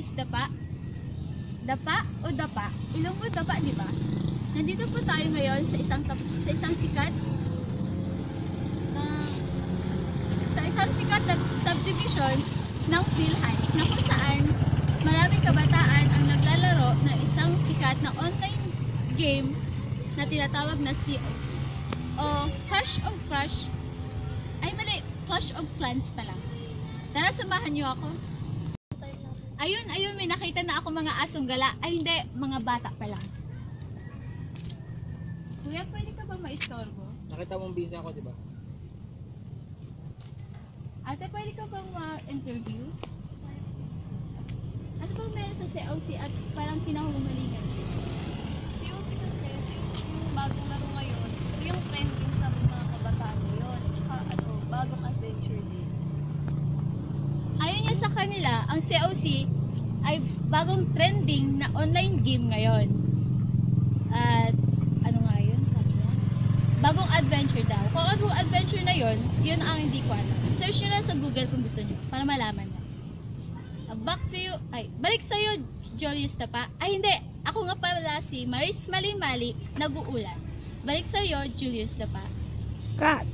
Julius Dapa. Dapa o Dapa? Ilonggo Dapa, di ba? Nandito po tayo ngayon sa isang sikat na subdivision ng PhilHearts na kung saan maraming kabataan ang naglalaro ng isang sikat na online game na tinatawag na COC o Clash of Clans pala. Tara, samahan niyo ako. Ayun, may nakita na ako mga asong gala. Ay, hindi, mga bata pa lang. Kuya, pwede ka ba maistorbo? Nakita mong busy ako, di ba? Ate, pwede ka bang ma-interview? Ano bang meron sa COC at parang pinahumalingan? COC kasi, yung bagong laro ngayon, ito yung trending sa mga kabataan ngayon. Tsaka bagong adventure din. Ayon niya sa kanila, ang COC ay bagong trending na online game ngayon. At ano nga yun? Sabi niya? Bagong adventure daw. Kung anong adventure na yun ang hindi ko alam. Search nyo lang sa Google kung gusto nyo para malaman nyo. Back to you. Ay, balik sa'yo, Julius Dapa. Ay, hindi. Ako nga pala si Maris Mali-Mali, nag-uulan. Balik sa'yo, Julius Dapa. Cut!